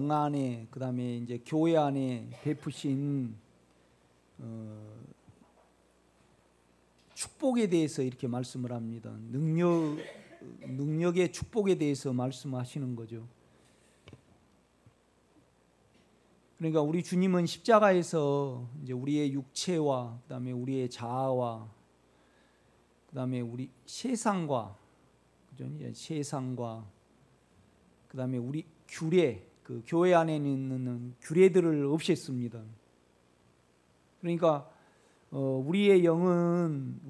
영 안에, 그 다음에 이제 교회 안에 베푸신 축복에 대해서 이렇게 말씀을 합니다. 능력의 축복에 대해서 말씀하시는 거죠. 그러니까 우리 주님은 십자가에서 이제 우리의 육체와 그다음에 우리의 자아와 그다음에 우리 세상과, 그죠? 세상과 그다음에 우리 규례, 그 교회 안에 있는 규례들을 없앴습니다. 그러니까 우리의 영은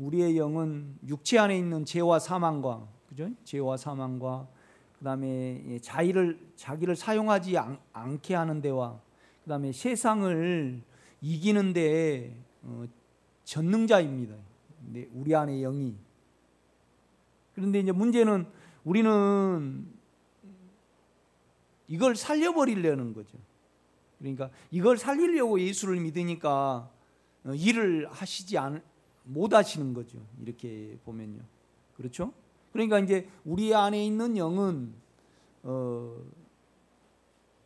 육체 안에 있는 죄와 사망과, 그죠? 죄와 사망과 그다음에 자기를 사용하지 않게 하는 데와 그다음에 세상을 이기는 데 전능자입니다. 우리 안의 영이. 그런데 이제 문제는 우리는 이걸 살려버리려는 거죠. 그러니까 이걸 살리려고 예수를 믿으니까 일을 못 하시는 거죠. 이렇게 보면요. 그렇죠? 그러니까 이제 우리 안에 있는 영은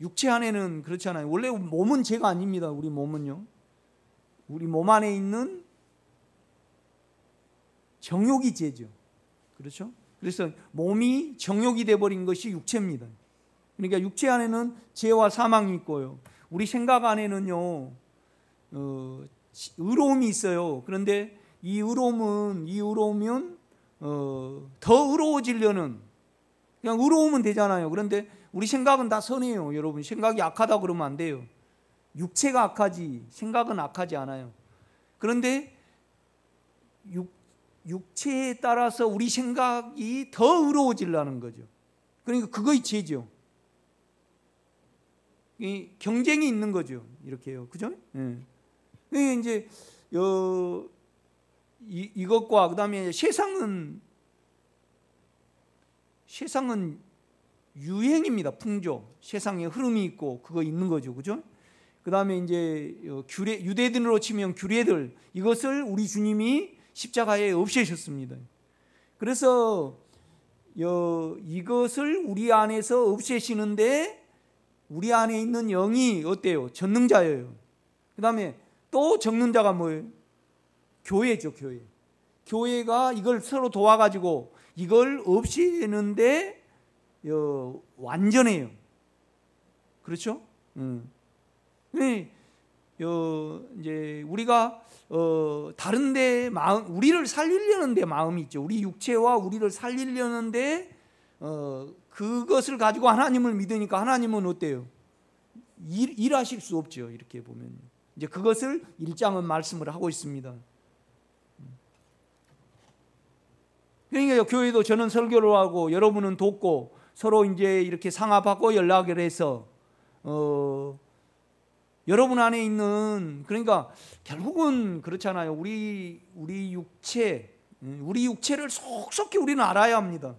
육체 안에는 그렇잖아요. 원래 몸은 죄가 아닙니다. 우리 몸은요. 우리 몸 안에 있는 정욕이 죄죠. 그렇죠? 그래서 몸이 정욕이 돼버린 것이 육체입니다. 그러니까 육체 안에는 죄와 사망이 있고요. 우리 생각 안에는요, 의로움이 있어요. 그런데 이 의로우면 더 의로워지려는, 그냥 의로우면 되잖아요. 그런데 우리 생각은 다 선해요. 여러분, 생각이 악하다 그러면 안 돼요. 육체가 악하지 생각은 악하지 않아요. 그런데 육체에 따라서 우리 생각이 더 의로워지려는 거죠. 그러니까 그거이 죄죠. 이 경쟁이 있는 거죠. 이렇게요. 그죠? 예. 이제 이것과 그다음에 세상은 유행입니다. 풍조. 세상에 흐름이 있고 그거 있는 거죠. 그죠? 그다음에 이제 유대인으로 치면 규례들, 이것을 우리 주님이 십자가에 없애셨습니다. 그래서 이것을 우리 안에서 없애시는데 우리 안에 있는 영이 어때요? 전능자예요. 그 다음에 또 전능자가 뭐예요? 교회죠. 교회가 이걸 서로 도와가지고 이걸 없애는데 완전해요. 그렇죠? 이제 우리가 다른데 우리를 살리려는 데 마음이 있죠. 우리 육체와 우리를 살리려는 데 그것을 가지고 하나님을 믿으니까 하나님은 어때요? 일하실 수 없죠. 이렇게 보면 이제 그것을 1장은 말씀을 하고 있습니다. 그러니까 교회도 저는 설교를 하고 여러분은 돕고 서로 이제 이렇게 상합하고 연락을 해서 여러분 안에 있는, 그러니까 결국은 그렇잖아요. 우리 육체를 속속히 우리는 알아야 합니다.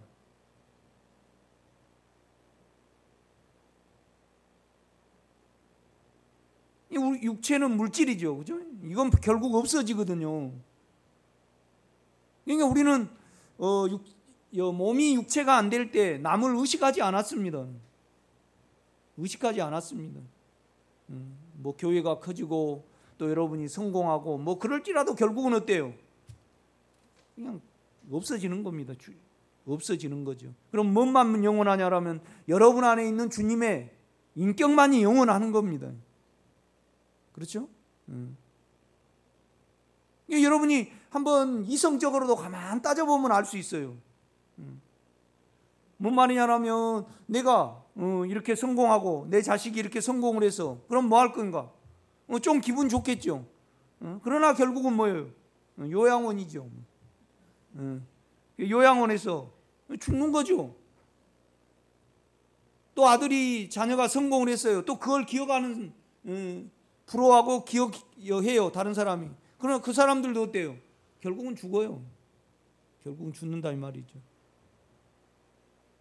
우리 육체는 물질이죠. 그죠? 이건 결국 없어지거든요. 그러니까 우리는 몸이 육체가 안 될 때 남을 의식하지 않았습니다. 뭐 교회가 커지고 또 여러분이 성공하고 뭐 그럴지라도 결국은 어때요? 그냥 없어지는 겁니다. 없어지는 거죠. 그럼 뭔만 영원하냐라면 여러분 안에 있는 주님의 인격만이 영원하는 겁니다. 그렇죠? 여러분이 한번 이성적으로도 가만 따져보면 알 수 있어요. 뭔 말이냐면 내가 이렇게 성공하고 내 자식이 이렇게 성공을 해서 그럼 뭐 할 건가? 좀 기분 좋겠죠. 그러나 결국은 뭐예요? 요양원이죠. 요양원에서 죽는 거죠. 또 자녀가 성공을 했어요. 또 그걸 기억하는, 부러워하고 기억해요. 다른 사람이. 그러나 그 사람들도 어때요? 결국은 죽어요. 결국은 죽는다 이 말이죠.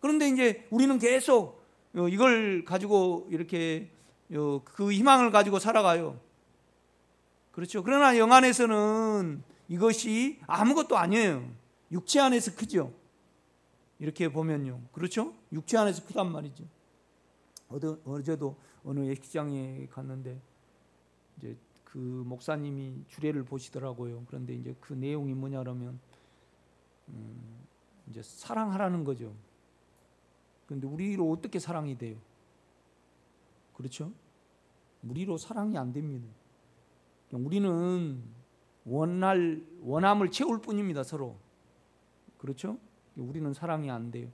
그런데 이제 우리는 계속 이걸 가지고 이렇게 그 희망을 가지고 살아가요. 그렇죠. 그러나 영 안에서는 이것이 아무것도 아니에요. 육체 안에서 크죠. 이렇게 보면요. 그렇죠? 육체 안에서 크단 말이죠. 어제도 어느 예식장에 갔는데 이제 그 목사님이 주례를 보시더라고요. 그런데 이제 그 내용이 뭐냐면 이제 사랑하라는 거죠. 그런데 우리로 어떻게 사랑이 돼요? 그렇죠? 우리로 사랑이 안 됩니다. 우리는 원함을 채울 뿐입니다, 서로. 그렇죠? 우리는 사랑이 안 돼요.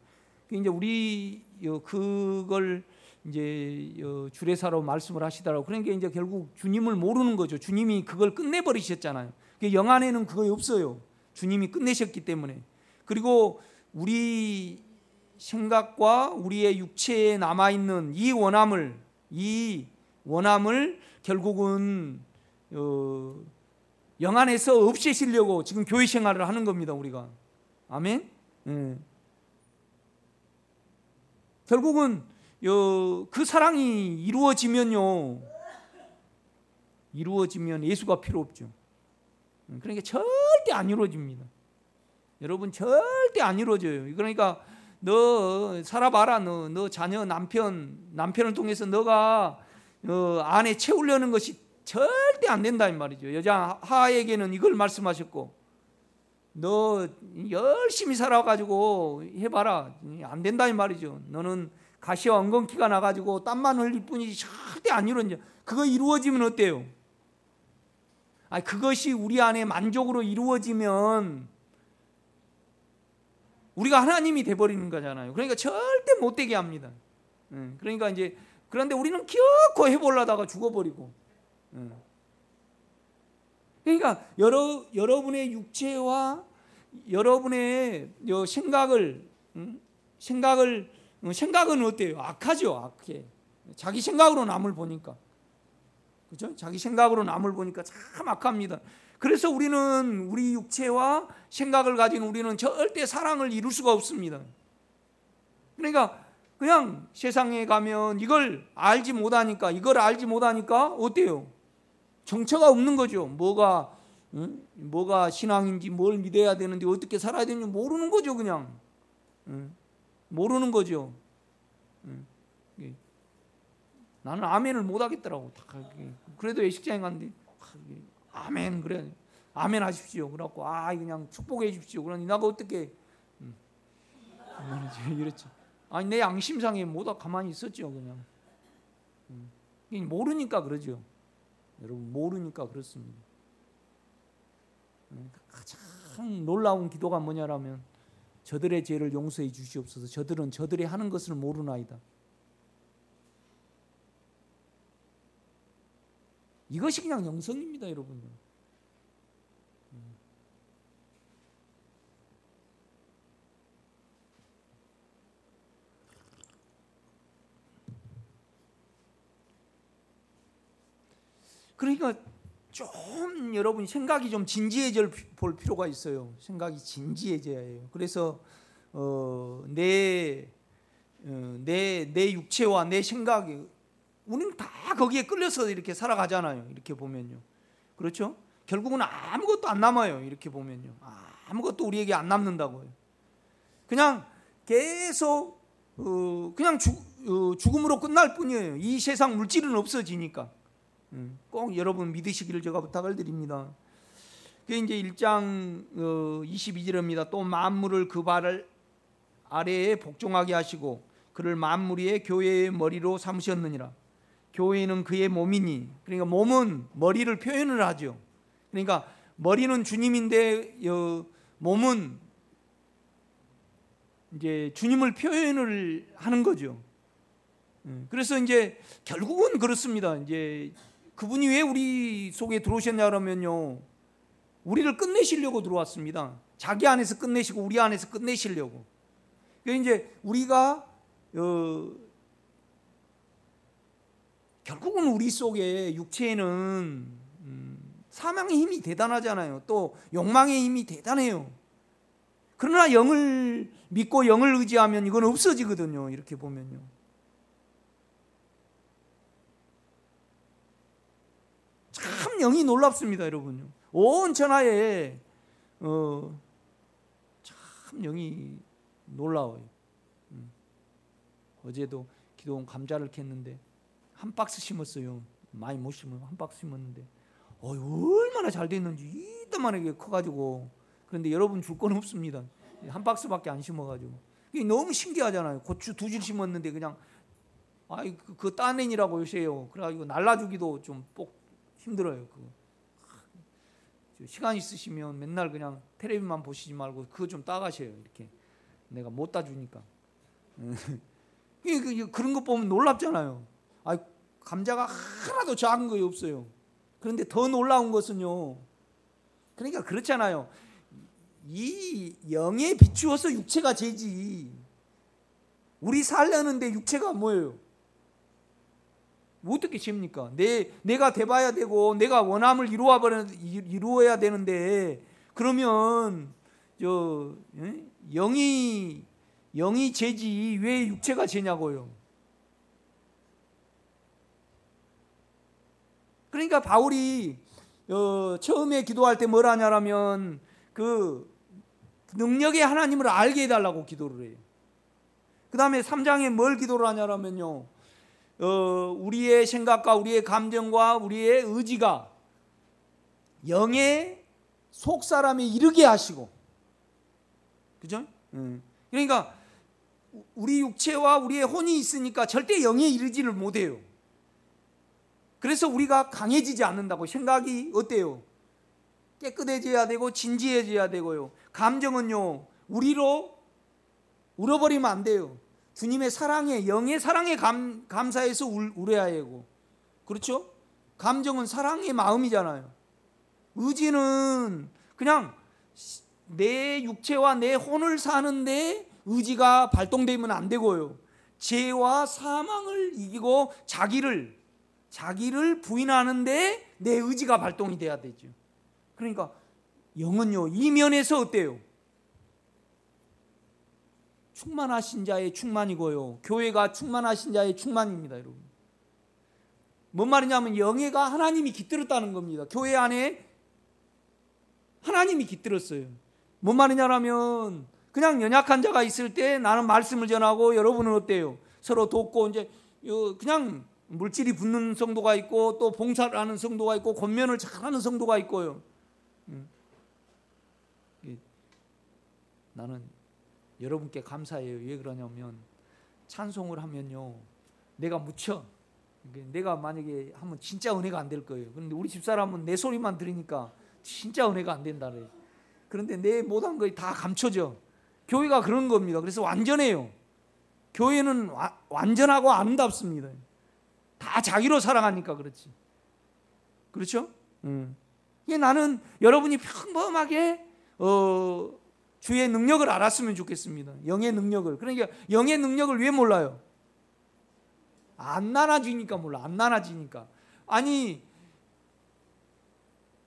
이제 우리 그걸 이제 주례사로 말씀을 하시더라고. 그러니까 이제 결국 주님을 모르는 거죠. 주님이 그걸 끝내버리셨잖아요. 영 안에는 그거 없어요. 주님이 끝내셨기 때문에. 그리고 우리 생각과 우리의 육체에 남아 있는 이 원함을 결국은 영 안에서 없애시려고 지금 교회 생활을 하는 겁니다, 우리가. 아멘. 결국은 그 사랑이 이루어지면 예수가 필요 없죠. 그러니까 절대 안 이루어집니다. 여러분, 절대 안 이루어져요. 그러니까 너 살아봐라. 너 자녀 남편을 통해서 너가 안에 채우려는 것이 절대 안 된다 이 말이죠. 여자 하에게는 이걸 말씀하셨고, 너 열심히 살아가지고 해봐라. 안 된다 이 말이죠. 너는 가시와 엉겅퀴가 나가지고 땀만 흘릴 뿐이지 절대 안 이루어져. 그거 이루어지면 어때요? 그것이 우리 안에 만족으로 이루어지면 우리가 하나님이 돼버리는 거잖아요. 그러니까 절대 못 되게 합니다. 그러니까 이제 그런데 우리는 기어코 해보려다가 죽어버리고. 그러니까 여러분의 육체와 여러분의 생각은 어때요? 악하죠, 악해. 자기 생각으로 남을 보니까, 그렇죠? 자기 생각으로 남을 보니까 참 악합니다. 그래서 우리는 우리 육체와 생각을 가진 우리는 절대 사랑을 이룰 수가 없습니다. 그러니까 그냥 세상에 가면 이걸 알지 못하니까 어때요? 정처가 없는 거죠. 뭐가 신앙인지 뭘 믿어야 되는지 어떻게 살아야 되는지 모르는 거죠. 그냥 모르는 거죠. 나는 아멘을 못 하겠더라고. 그래도 예식장에 갔는데 아멘 그래, 아멘 하십시오. 그래갖고 그냥 축복해 주십시오. 그러니 나가 어떻게 이랬지. 내 양심상에 못하 가만히 있었죠. 그냥 모르니까 그러죠. 여러분, 모르니까 그렇습니다. 가장 놀라운 기도가 뭐냐라면 저들의 죄를 용서해 주시옵소서. 저들은 저들이 하는 것을 모르나이다. 이것이 그냥 영성입니다, 여러분. 그러니까 좀 여러분 생각이 좀 진지해져 볼 필요가 있어요. 생각이 진지해져야 해요. 그래서 내 육체와 내 생각이, 우리는 다 거기에 끌려서 이렇게 살아가잖아요. 이렇게 보면요, 그렇죠? 결국은 아무것도 안 남아요. 이렇게 보면요, 아무것도 우리에게 안 남는다고요. 그냥 계속 그냥 죽음으로 끝날 뿐이에요. 이 세상 물질은 없어지니까. 꼭 여러분 믿으시기를 제가 부탁을 드립니다. 그게 이제 1장 22절입니다. 또 만물을 그 발 아래에 복종하게 하시고 그를 만물 위에 교회의 머리로 삼으셨느니라. 교회는 그의 몸이니, 그러니까 몸은 머리를 표현을 하죠. 그러니까 머리는 주님인데 몸은 이제 주님을 표현을 하는 거죠. 그래서 이제 결국은 그렇습니다. 이제 그분이 왜 우리 속에 들어오셨냐 그러면요, 우리를 끝내시려고 들어왔습니다. 자기 안에서 끝내시고 우리 안에서 끝내시려고. 그러니까 이제 우리가 결국은 우리 속에 육체에는 사망의 힘이 대단하잖아요. 또 욕망의 힘이 대단해요. 그러나 영을 믿고 영을 의지하면 이건 없어지거든요. 이렇게 보면요. 참 영이 놀랍습니다, 여러분요. 온 천하에 참 영이 놀라워요. 어제도 기도원 감자를 캤는데 한 박스 심었어요. 많이 못 심어요. 한 박스 심었는데 얼마나 잘 됐는지 이따만하게 커가지고. 그런데 여러분 줄 건 없습니다. 한 박스밖에 안 심어가지고. 이게 너무 신기하잖아요. 고추 2줄 심었는데 그냥 그 따낸이라고 요새요. 그래가지고 날라주기도 좀 힘들어요. 시간 있으시면 맨날 그냥 텔레비만 보시지 말고 그거 좀 따가셔요. 이렇게 내가 못 따주니까. 그런 거 보면 놀랍잖아요. 감자가 하나도 작은 거 없어요. 그런데 더 놀라운 것은요. 그러니까 그렇잖아요. 이 영에 비추어서 육체가 죄지. 우리 살려는데 육체가 뭐예요? 어떻게 죄입니까? 내가 돼봐야 되고 내가 원함을 이루어야 되는데 그러면 영이 죄지 왜 육체가 죄냐고요. 그러니까 바울이 처음에 기도할 때 뭘 하냐면 그 능력의 하나님을 알게 해달라고 기도를 해요. 그 다음에 3장에 뭘 기도를 하냐면요, 우리의 생각과 우리의 감정과 우리의 의지가 영의 속사람에 이르게 하시고, 그죠? 그러니까 우리 육체와 우리의 혼이 있으니까 절대 영에 이르지를 못해요. 그래서 우리가 강해지지 않는다고. 생각이 어때요? 깨끗해져야 되고 진지해져야 되고요. 감정은요, 우리로 울어버리면 안 돼요. 주님의 사랑에, 영의 사랑에 감사해서 울어야 하고, 그렇죠? 감정은 사랑의 마음이잖아요. 의지는 그냥 내 육체와 내 혼을 사는데 의지가 발동되면 안 되고요. 죄와 사망을 이기고 자기를 부인하는데 내 의지가 발동이 돼야 되죠. 그러니까 영은요, 이 면에서 어때요? 충만하신 자의 충만이고요, 교회가 충만하신 자의 충만입니다. 여러분, 뭔 말이냐면 영예가 하나님이 깃들었다는 겁니다. 교회 안에 하나님이 깃들었어요. 뭔 말이냐면 그냥 연약한 자가 있을 때 나는 말씀을 전하고 여러분은 어때요? 서로 돕고, 이제 그냥 물질이 붙는 성도가 있고 또 봉사를 하는 성도가 있고 권면을 잘하는 성도가 있고요. 나는 여러분께 감사해요. 왜 그러냐면 찬송을 하면요, 내가 묻혀. 내가 만약에 하면 진짜 은혜가 안 될 거예요. 그런데 우리 집사람은 내 소리만 들으니까 진짜 은혜가 안 된다 그래요. 그런데 내 못한 거에 다 감춰져. 교회가 그런 겁니다. 그래서 완전해요. 교회는 완전하고 아름답습니다. 다 자기로 살아가니까 그렇지. 그렇죠? 나는 여러분이 평범하게 주의 능력을 알았으면 좋겠습니다. 영의 능력을. 그러니까 영의 능력을 왜 몰라요? 안 나눠지니까 몰라. 안 나눠지니까.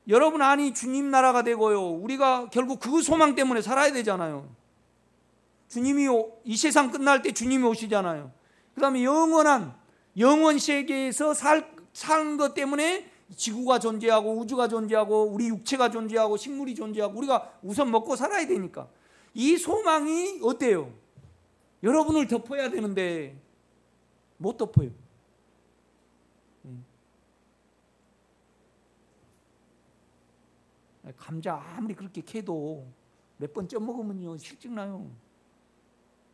여러분 안이 주님 나라가 되고요, 우리가 결국 그 소망 때문에 살아야 되잖아요. 주님이 이 세상 끝날 때 주님이 오시잖아요. 그 다음에 영원 세계에서 사는 것 때문에 지구가 존재하고 우주가 존재하고 우리 육체가 존재하고 식물이 존재하고 우리가 우선 먹고 살아야 되니까 이 소망이 어때요? 여러분을 덮어야 되는데 못 덮어요. 감자 아무리 그렇게 캐도 몇 번 쪄먹으면요 실증 나요.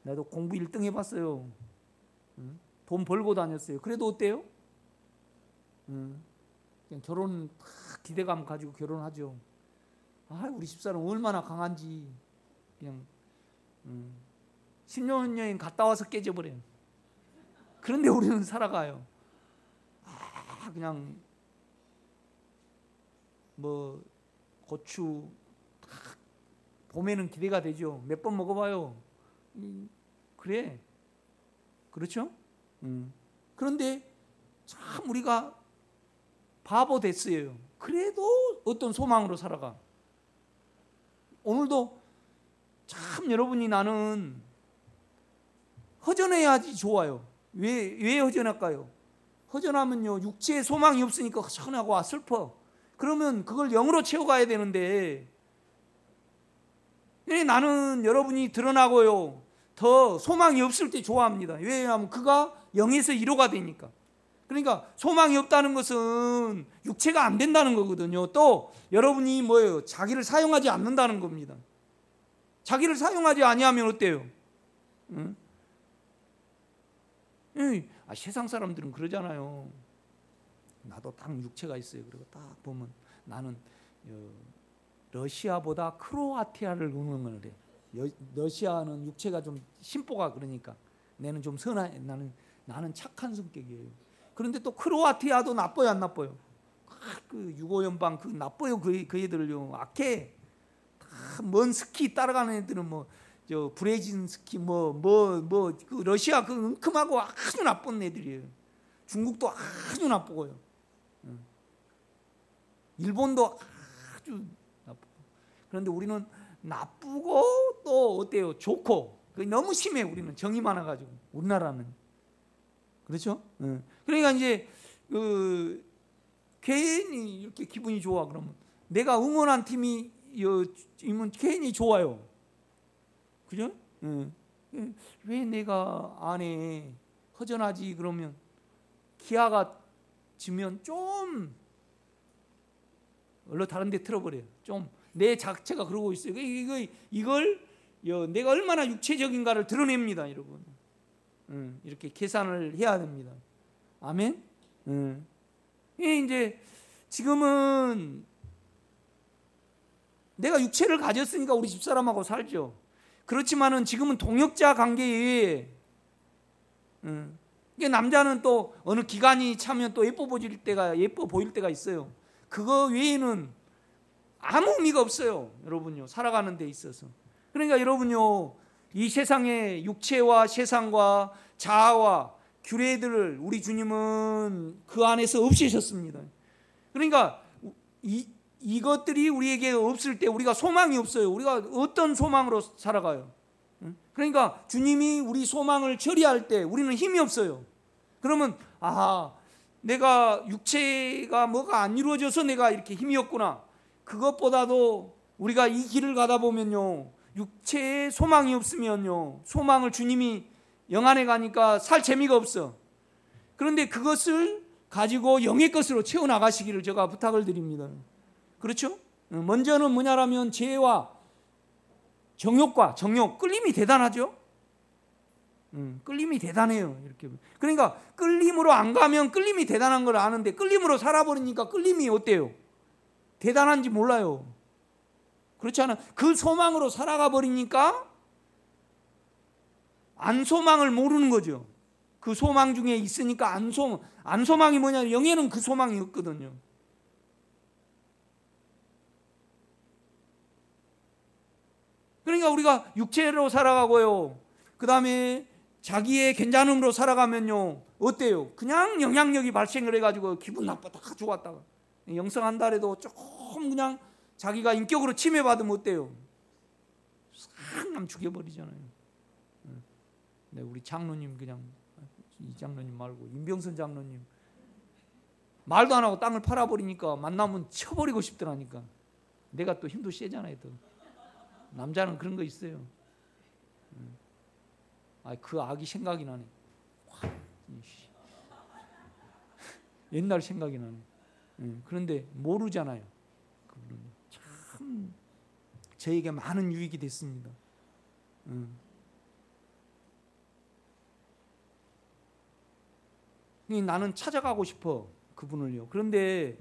나도 공부 1등 해봤어요. 돈 벌고 다녔어요. 그래도 어때요? 그냥 결혼 기대감 가지고 결혼하죠. 우리 집사람 얼마나 강한지. 그냥 신혼여행 갔다 와서 깨져버려요. 그런데 우리는 살아가요. 그냥 고추 봄에는 기대가 되죠. 몇 번 먹어봐요. 그래. 그렇죠? 그런데 참 우리가 바보 됐어요. 그래도 어떤 소망으로 살아가. 오늘도 참 여러분이 나는 허전해야지 좋아요. 왜 허전할까요? 허전하면요 육체에 소망이 없으니까 허전하고 슬퍼. 그러면 그걸 영으로 채워가야 되는데 나는 여러분이 드러나고요 더 소망이 없을 때 좋아합니다. 왜냐하면 그가 영에서 1호가 되니까. 그러니까 소망이 없다는 것은 육체가 안 된다는 거거든요. 또 여러분이 뭐예요? 자기를 사용하지 않는다는 겁니다. 자기를 사용하지 아니하면 어때요? 응? 세상 사람들은 그러잖아요. 나도 딱 육체가 있어요. 그리고 딱 보면 나는 러시아보다 크로아티아를 응원을 해. 러시아는 육체가 좀 심보가 그러니까 나는 좀 선한, 나는 착한 성격이에요. 그런데 또 크로아티아도 나빠요, 안 나빠요? 그 유고연방 그 나빠요. 그 애들요 악해. 먼 스키 따라가는 애들은 뭐 저 브레진 스키 그 러시아 그 은큼하고 아주 나쁜 애들이에요. 중국도 아주 나쁘고요. 일본도 아주 나쁘고. 그런데 우리는 나쁘고 또 어때요? 좋고. 너무 심해. 우리는 정이 많아가지고 우리나라는 그렇죠? 그러니까 이제 괜히 이렇게 기분이 좋아 그러면 내가 응원한 팀이 괜히 좋아요. 그죠? 왜 내가 안 해? 허전하지 그러면 기아가 지면 좀 얼른 다른 데 틀어버려요. 좀 내 자체가 그러고 있어요. 이걸 내가 얼마나 육체적인가를 드러냅니다, 여러분. 이렇게 계산을 해야 됩니다. 아멘. 이제 지금은 내가 육체를 가졌으니까 우리 집사람하고 살죠. 그렇지만은 지금은 동역자 관계에 남자는 또 어느 기간이 차면 또 예뻐 보일 때가 있어요. 그거 외에는 아무 의미가 없어요, 여러분요. 살아가는 데 있어서. 그러니까 여러분요, 이 세상의 육체와 세상과 자아와 규례들을 우리 주님은 그 안에서 없애셨습니다. 그러니까 이것들이 우리에게 없을 때 우리가 소망이 없어요. 우리가 어떤 소망으로 살아가요? 그러니까 주님이 우리 소망을 처리할 때 우리는 힘이 없어요. 그러면 내가 육체가 뭐가 안 이루어져서 내가 이렇게 힘이 없구나. 그것보다도 우리가 이 길을 가다 보면요, 육체에 소망이 없으면요, 소망을 주님이 영안에 가니까 살 재미가 없어. 그런데 그것을 가지고 영의 것으로 채워나가시기를 제가 부탁을 드립니다. 그렇죠? 먼저는 뭐냐라면 죄와 정욕과 끌림이 대단하죠. 끌림이 대단해요. 이렇게. 그러니까 끌림으로 안 가면 끌림이 대단한 걸 아는데 끌림으로 살아버리니까 끌림이 어때요? 대단한지 몰라요. 그렇지 않아요? 그 소망으로 살아가 버리니까 안소망을 모르는 거죠. 그 소망 중에 있으니까 안소망이 뭐냐? 영에는 그 소망이 없거든요. 그러니까 우리가 육체로 살아가고요, 그 다음에 자기의 괜찮음으로 살아가면요, 어때요? 그냥 영향력이 발생을 해가지고 기분 나쁘다가 좋았다가 영성 한 달에도 조금 그냥 자기가 인격으로 침해받으면 어때요? 싹 죽여버리잖아요. 네, 우리 장로님, 그냥 이 장로님 말고 임병선 장로님 말도 안 하고 땅을 팔아버리니까 만나면 쳐버리고 싶더라니까. 내가 또 힘도 세잖아요. 또 남자는 그런 거 있어요. 그 악이 생각이 나네. 옛날 생각이 나네. 그런데 모르잖아요. 참 저에게 많은 유익이 됐습니다. 나는 찾아가고 싶어, 그분을요. 그런데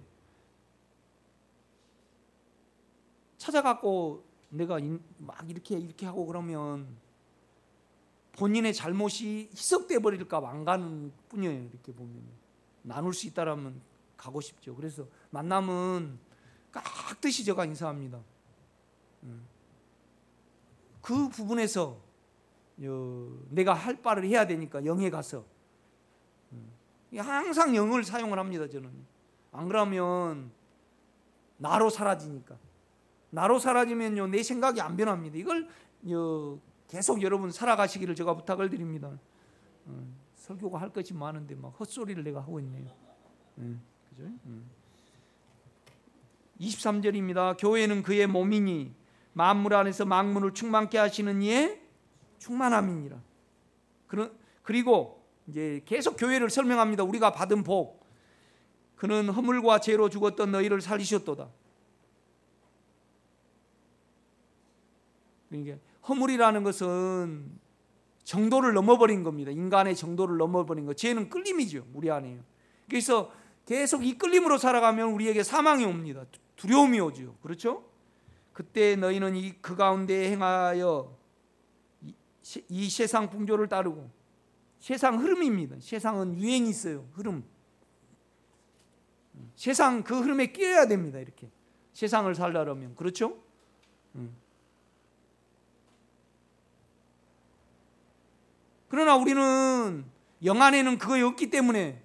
찾아가고 내가 막 이렇게 하고 그러면 본인의 잘못이 희석돼 버릴까 봐 안 가는 뿐이에요. 이렇게 보면 나눌 수 있다라면 가고 싶죠. 그래서 만나면 깍듯이 제가 인사합니다. 그 부분에서 내가 할 바를 해야 되니까 영에 가서 항상 영을 사용을 합니다. 저는 안 그러면 나로 사라지니까. 나로 사라지면요, 내 생각이 안 변합니다. 이걸 계속 여러분 살아가시기를 제가 부탁을 드립니다. 설교가 할 것이 많은데 막 헛소리를 내가 하고 있네요. 그죠? 23절입니다. 교회는 그의 몸이니 만물 안에서 만물을 충만케 하시는 이의 충만함이니라. 그리고 이제 계속 교회를 설명합니다. 우리가 받은 복, 그는 허물과 죄로 죽었던 너희를 살리셨도다. 그러니까 허물이라는 것은 정도를 넘어버린 겁니다. 인간의 정도를 넘어버린 것. 죄는 끌림이죠. 우리 안에요. 그래서 계속 이 끌림으로 살아가면 우리에게 사망이 옵니다. 두려움이 오죠. 그렇죠? 그때 너희는 그 가운데 행하여 이 세상 풍조를 따르고, 세상 흐름입니다. 세상은 유행이 있어요. 흐름. 세상 그 흐름에 끼어야 됩니다. 이렇게 세상을 살려면. 그렇죠? 그러나 우리는 영 안에는 그거 없기 때문에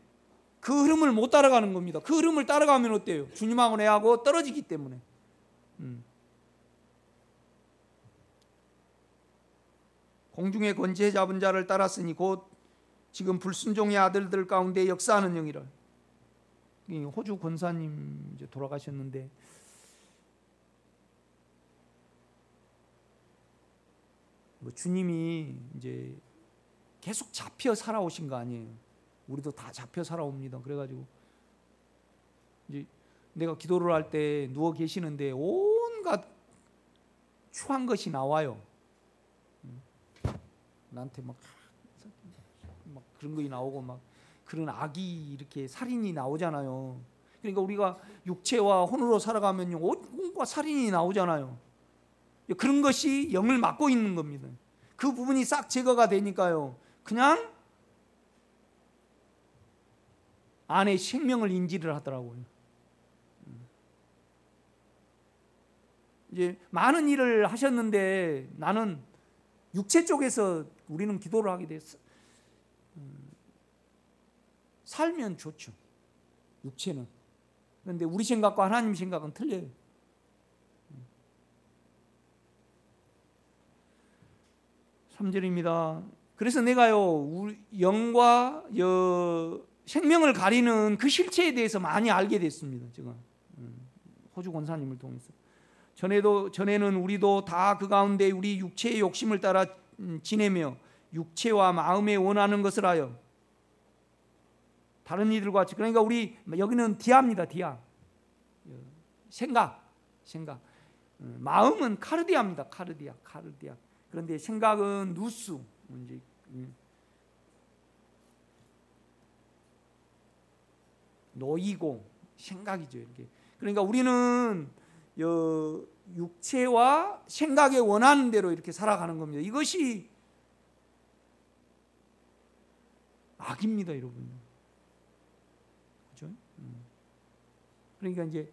그 흐름을 못 따라가는 겁니다. 그 흐름을 따라가면 어때요? 주님하고 내하고 떨어지기 때문에. 공중의 권세 잡은 자를 따랐으니 곧 지금 불순종의 아들들 가운데 역사하는 영이라. 호주 권사님 이제 돌아가셨는데, 뭐 주님이 이제 계속 잡혀 살아오신 거 아니에요. 우리도 다 잡혀 살아옵니다. 그래가지고 이제 내가 기도를 할 때 누워 계시는데 온갖 추한 것이 나와요. 나한테 막 그런 것이 나오고 막 그런 악이 이렇게 살인이 나오잖아요. 그러니까 우리가 육체와 혼으로 살아가면요, 온갖 살인이 나오잖아요. 그런 것이 영을 막고 있는 겁니다. 그 부분이 싹 제거가 되니까요, 그냥 안에 생명을 인지를 하더라고요. 이제 많은 일을 하셨는데 나는 육체 쪽에서 우리는 기도를 하게 됐어. 살면 좋죠, 육체는. 그런데 우리 생각과 하나님 생각은 틀려요. (3절입니다) 그래서 내가요, 영과 생명을 가리는 그 실체에 대해서 많이 알게 됐습니다. 제가 호주 권사님을 통해서. 전에는 우리도 다 그 가운데 우리 육체의 욕심을 따라 지내며 육체와 마음에 원하는 것을 하여 다른 이들과 같이, 그러니까 우리 여기는 디아입니다. 디아. 생각. 마음은 카르디아입니다. 카르디아. 그런데 생각은 누수. 이제 놓이고 생각이죠. 이렇게. 그러니까 우리는 육체와 생각에 원하는 대로 이렇게 살아가는 겁니다. 이것이 악입니다, 여러분. 그렇죠? 그러니까 이제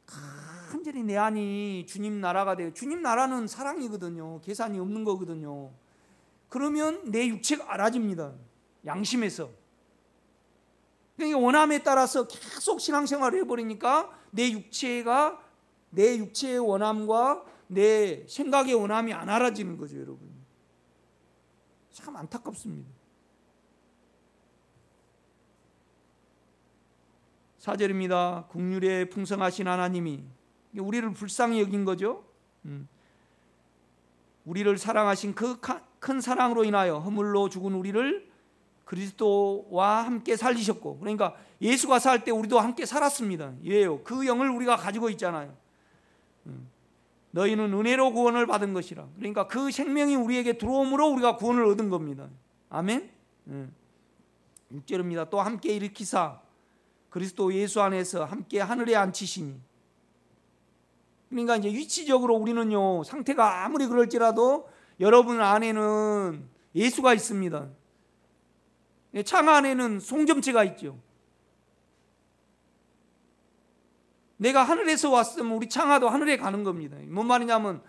간절히 내 안이 주님 나라가 돼요. 주님 나라는 사랑이거든요. 계산이 없는 거거든요. 그러면 내 육체가 알아집니다. 양심에서. 그러니까 원함에 따라서 계속 신앙생활을 해버리니까 내 육체의 원함과 내 생각의 원함이 안 알아지는 거죠, 여러분. 참 안타깝습니다. 4절입니다. 긍휼에 풍성하신 하나님이 우리를 불쌍히 여긴 거죠. 우리를 사랑하신 그 큰 사랑으로 인하여 허물로 죽은 우리를 그리스도와 함께 살리셨고, 그러니까 예수가 살 때 우리도 함께 살았습니다. 왜요? 그 영을 우리가 가지고 있잖아요. 너희는 은혜로 구원을 받은 것이라. 그러니까 그 생명이 우리에게 들어옴으로 우리가 구원을 얻은 겁니다. 아멘. 6절입니다. 또 함께 일으키사 그리스도 예수 안에서 함께 하늘에 앉히시니. 그러니까 이제 위치적으로 우리는요, 상태가 아무리 그럴지라도 여러분 안에는 예수가 있습니다. 창 안에는 송점체가 있죠. 내가 하늘에서 왔으면 우리 창아도 하늘에 가는 겁니다. 뭔 말이냐면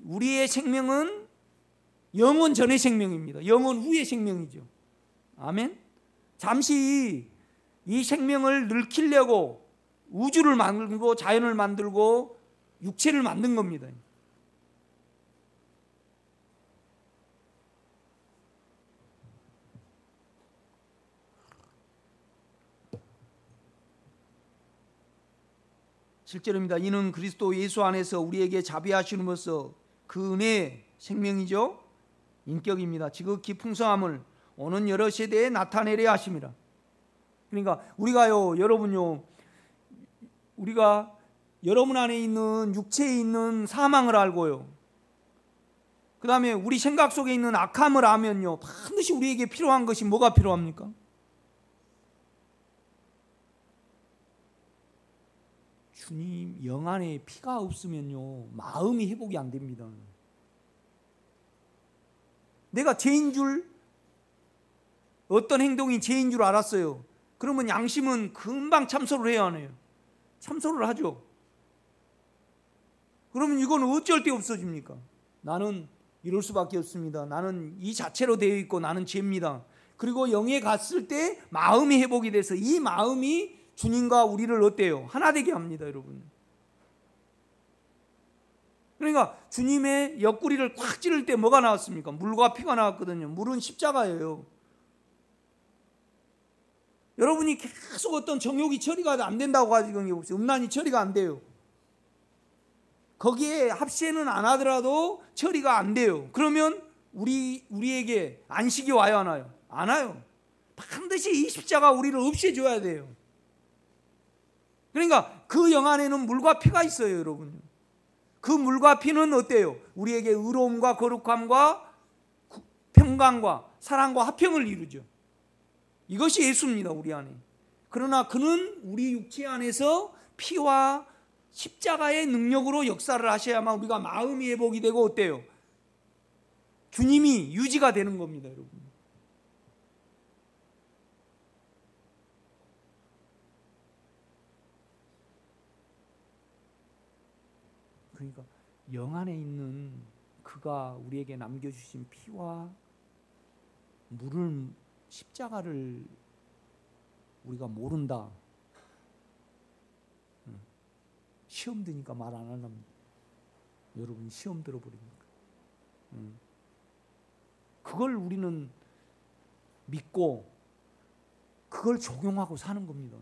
우리의 생명은 영원 전의 생명입니다. 영원 후의 생명이죠. 아멘. 잠시 이 생명을 늙히려고 우주를 만들고 자연을 만들고 육체를 만든 겁니다. 실제로입니다. 이는 그리스도 예수 안에서 우리에게 자비하심으로써 그 은혜의 생명이죠, 인격입니다. 지극히 풍성함을 오는 여러 세대에 나타내려 하심이라. 그러니까 우리가요, 여러분요, 우리가 여러분 안에 있는 육체에 있는 사망을 알고요, 그 다음에 우리 생각 속에 있는 악함을 알면요, 반드시 우리에게 필요한 것이 뭐가 필요합니까? 주님 영 안에 피가 없으면요, 마음이 회복이 안 됩니다. 내가 죄인 줄, 어떤 행동이 죄인 줄 알았어요. 그러면 양심은 금방 참소를 해야 하네요. 참소를 하죠. 그러면 이건 어쩔 데 없어집니까? 나는 이럴 수밖에 없습니다. 나는 이 자체로 되어 있고 나는 죄입니다. 그리고 영에 갔을 때 마음이 회복이 돼서 이 마음이 주님과 우리를 어때요? 하나 되게 합니다, 여러분. 그러니까 주님의 옆구리를 꽉 찌를 때 뭐가 나왔습니까? 물과 피가 나왔거든요. 물은 십자가예요. 여러분이 계속 어떤 정욕이 처리가 안 된다고 가지고 음란이 처리가 안 돼요. 거기에 합세는 안 하더라도 처리가 안 돼요. 그러면 우리에게 안식이 와요, 안 와요? 안 와요. 반드시 이 십자가 우리를 없애줘야 돼요. 그러니까 그 영 안에는 물과 피가 있어요, 여러분. 그 물과 피는 어때요? 우리에게 의로움과 거룩함과 평강과 사랑과 화평을 이루죠. 이것이 예수입니다, 우리 안에. 그러나 그는 우리 육체 안에서 피와 십자가의 능력으로 역사를 하셔야만 우리가 마음이 회복이 되고 어때요? 주님이 유지가 되는 겁니다, 여러분. 그러니까 영 안에 있는 그가 우리에게 남겨주신 피와 물을, 십자가를 우리가 모른다. 시험 드니까 말 안 하랍니다. 여러분 시험 들어버립니까? 그걸 우리는 믿고 그걸 적용하고 사는 겁니다.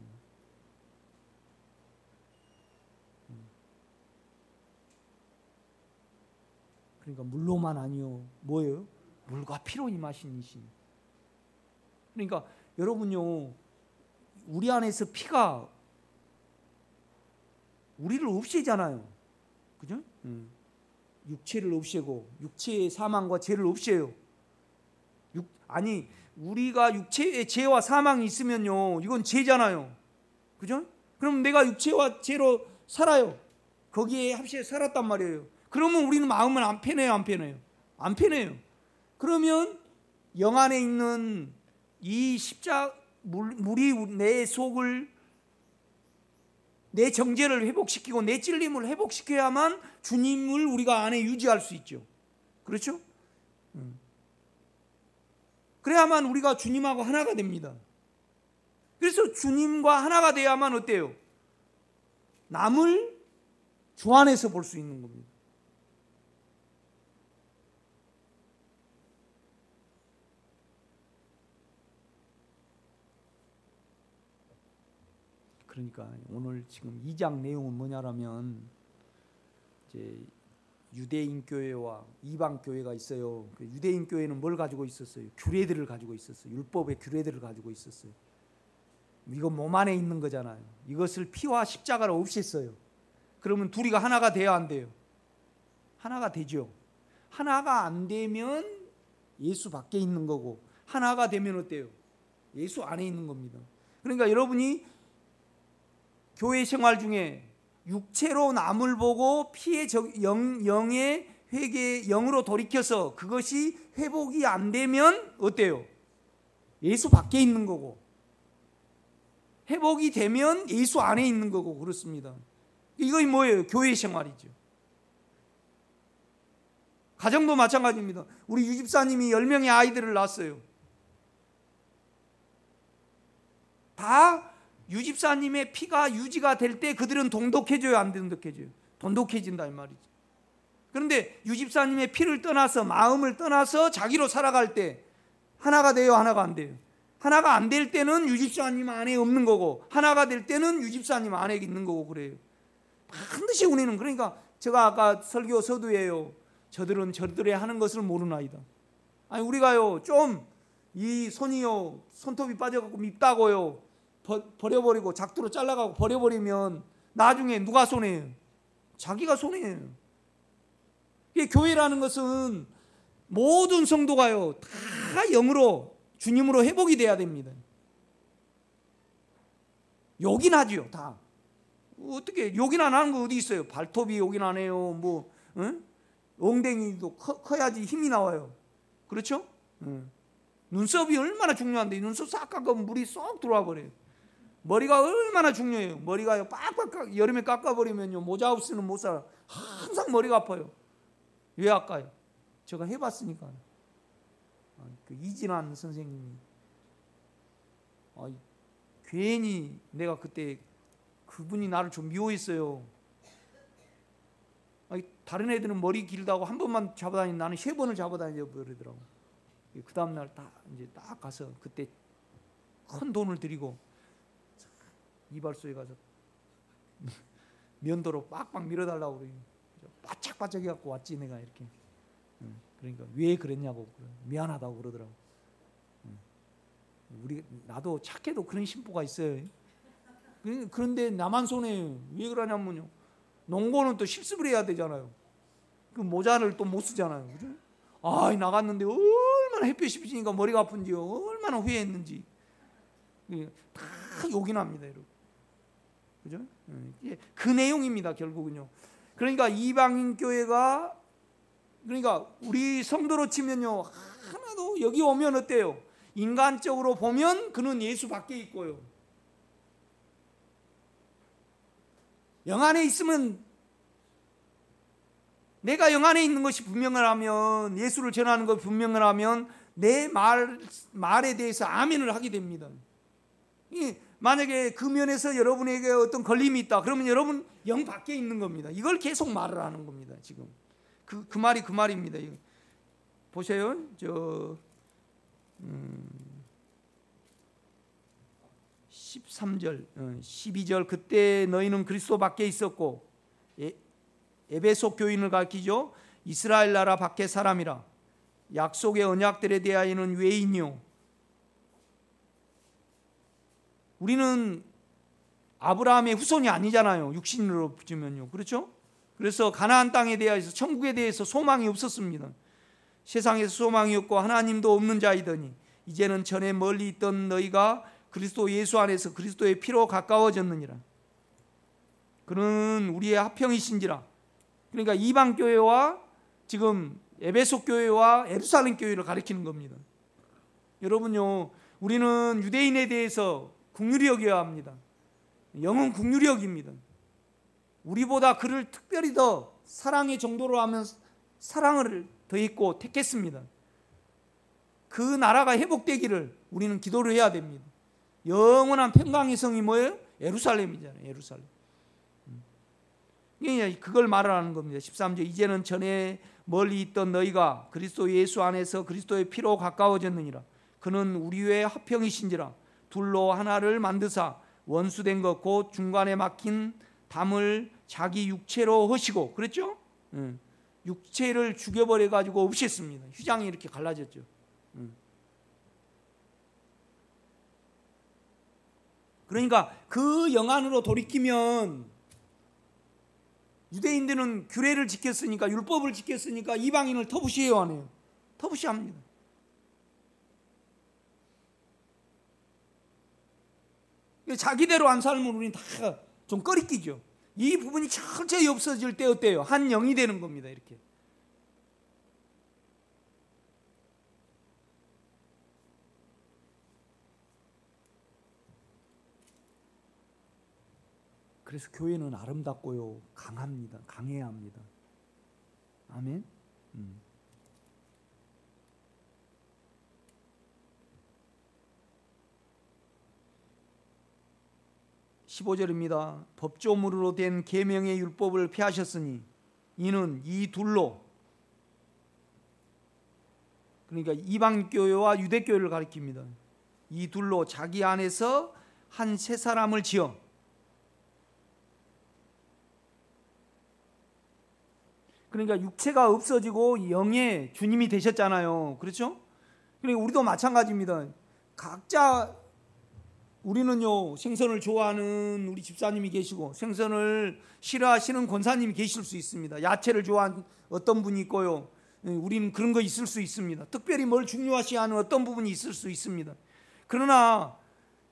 그러니까 물로만 아니요, 뭐예요? 물과 피로 임하신 이신. 그러니까 여러분요, 우리 안에서 피가 우리를 없애잖아요, 그죠? 육체를 없애고 육체의 사망과 죄를 없애요. 아니 우리가 육체의 죄와 사망이 있으면요, 이건 죄잖아요, 그죠? 그럼 내가 육체와 죄로 살아요. 거기에 합시에 살았단 말이에요. 그러면 우리는 마음은 안 편해요, 안 편해요? 안 편해요. 그러면 영 안에 있는 이 물이 내 속을, 내 정죄를 회복시키고 내 찔림을 회복시켜야만 주님을 우리가 안에 유지할 수 있죠. 그렇죠? 그래야만 우리가 주님하고 하나가 됩니다. 그래서 주님과 하나가 돼야만 어때요? 남을 주 안에서 볼 수 있는 겁니다. 그러니까 오늘 지금 2장 내용은 뭐냐라면, 이제 유대인 교회와 이방 교회가 있어요. 그 유대인 교회는 뭘 가지고 있었어요? 규례들을 가지고 있었어요. 율법의 규례들을 가지고 있었어요. 이거 몸 안에 있는 거잖아요. 이것을 피와 십자가로 없앴어요. 그러면 둘이가 하나가 돼야 안 돼요? 하나가 되죠. 하나가 안 되면 예수 밖에 있는 거고, 하나가 되면 어때요? 예수 안에 있는 겁니다. 그러니까 여러분이 교회 생활 중에 육체로 남을 보고 피의 영의 회개, 영으로 돌이켜서 그것이 회복이 안 되면 어때요? 예수 밖에 있는 거고, 회복이 되면 예수 안에 있는 거고, 그렇습니다. 이거 뭐예요? 교회 생활이죠. 가정도 마찬가지입니다. 우리 유집사님이 10명의 아이들을 낳았어요. 다 유집사님의 피가 유지가 될 때 그들은 동독해져요, 안 동독해져요? 동독해진다 이 말이죠. 그런데 유집사님의 피를 떠나서, 마음을 떠나서 자기로 살아갈 때 하나가 돼요, 하나가 안 돼요? 하나가 안 될 때는 유집사님 안에 없는 거고, 하나가 될 때는 유집사님 안에 있는 거고, 그래요. 반드시 우리는, 그러니까 제가 아까 설교 서두에요, 저들은 저들의 하는 것을 모르나이다. 아니 우리가요 좀 이 손이요 손톱이 빠져갖고 밉다고요 버려버리고 작두로 잘라가고 버려버리면 나중에 누가 손해요? 자기가 손해예요. 이 교회라는 것은 모든 성도가요 다 영으로 주님으로 회복이 돼야 됩니다. 욕이 나죠 다. 어떻게 욕이나 나는 거 어디 있어요? 발톱이 욕이 나네요. 뭐 응? 엉덩이도 커야지 힘이 나와요. 그렇죠? 눈썹이 얼마나 중요한데 눈썹 싹 깎으면 물이 쏙 들어와 버려요. 머리가 얼마나 중요해요. 머리가 빡빡 여름에 깎아버리면요 모자 없이는 못 살아. 항상 머리가 아파요. 왜 아까요? 제가 해봤으니까. 그 이진환 선생님이 괜히 내가 그때 그분이 나를 좀 미워했어요. 다른 애들은 머리 길다고 한 번만 잡아다니는 나는 3번을 잡아다녀 버리더라고. 그 다음날 이제 딱 가서 그때 큰 돈을 들이고 이발소에 가서 면도로 빡빡 밀어달라고 그래요. 바짝바짝 해갖고 왔지 내가 이렇게. 그러니까 왜 그랬냐고 미안하다고 그러더라고. 나도 착해도 그런 심보가 있어요. 그런데 나만 손해요. 왜 그러냐면요 농구는 또 실습을 해야 되잖아요. 그 모자를 또 못 쓰잖아요. 그죠? 나갔는데 얼마나 햇볕이 비치니까 머리가 아픈지요. 얼마나 후회했는지. 다 욕이 납니다, 여러분. 그죠? 그 내용입니다, 결국은요. 그러니까 이방인 교회가 그러니까 우리 성도로 치면요 하나도 여기 오면 어때요? 인간적으로 보면 그는 예수 밖에 있고요. 영 안에 있으면 내가 영 안에 있는 것이 분명을 하면 예수를 전하는 것이 분명을 하면 내 말에 대해서 아멘을 하게 됩니다. 만약에 그 면에서 여러분에게 어떤 걸림이 있다 그러면 여러분 영 밖에 있는 겁니다. 이걸 계속 말을 하는 겁니다. 지금 그 말이 그 말입니다. 보세요. 13절 12절 그때 너희는 그리스도 밖에 있었고 에베소 교인을 가르치죠. 이스라엘 나라 밖의 사람이라 약속의 언약들에 대하여는 외인이요. 우리는 아브라함의 후손이 아니잖아요. 육신으로 보면요. 그렇죠? 그래서 가나안 땅에 대해서 천국에 대해서 소망이 없었습니다. 세상에서 소망이 없고 하나님도 없는 자이더니 이제는 전에 멀리 있던 너희가 그리스도 예수 안에서 그리스도의 피로 가까워졌느니라. 그는 우리의 화평이신지라. 그러니까 이방 교회와 지금 에베소 교회와 예루살렘 교회를 가리키는 겁니다. 여러분요, 우리는 유대인에 대해서 긍휼히 여겨야 합니다. 영은 긍휼히 여깁니다. 우리보다 그를 특별히 더 사랑의 정도로 하면 사랑을 더했고 택했습니다. 그 나라가 회복되기를 우리는 기도를 해야 됩니다. 영원한 평강의 성이 뭐예요? 예루살렘이잖아요. 예루살렘. 그걸 말하는 겁니다. 13절 이제는 전에 멀리 있던 너희가 그리스도 예수 안에서 그리스도의 피로 가까워졌느니라. 그는 우리의 화평이신지라. 둘로 하나를 만드사 원수된 것 곧 중간에 막힌 담을 자기 육체로 허시고 그랬죠? 육체를 죽여버려 가지고 없앴습니다. 휘장이 이렇게 갈라졌죠. 그러니까 그 영안으로 돌이키면 유대인들은 규례를 지켰으니까 율법을 지켰으니까 이방인을 터부시해요 안 해요? 터부시합니다. 자기대로 안 살면 우리는 다 좀 꺼리끼죠. 이 부분이 철저히 없어질 때 어때요? 한 영이 되는 겁니다. 이렇게. 그래서 교회는 아름답고요, 강합니다. 강해야 합니다. 아멘. 15절입니다. 법조물로 된 계명의 율법을 폐하셨으니 이는 이 둘로, 그러니까 이방교회와 유대교회를 가리킵니다. 이 둘로 자기 안에서 한 새 사람을 지어, 그러니까 육체가 없어지고 영의 주님이 되셨잖아요. 그렇죠? 그러니까 우리도 마찬가지입니다. 각자 우리는요 생선을 좋아하는 우리 집사님이 계시고 생선을 싫어하시는 권사님이 계실 수 있습니다. 야채를 좋아하는 어떤 분이 있고요. 우리는 그런 거 있을 수 있습니다. 특별히 뭘 중요하시 하는 어떤 부분이 있을 수 있습니다. 그러나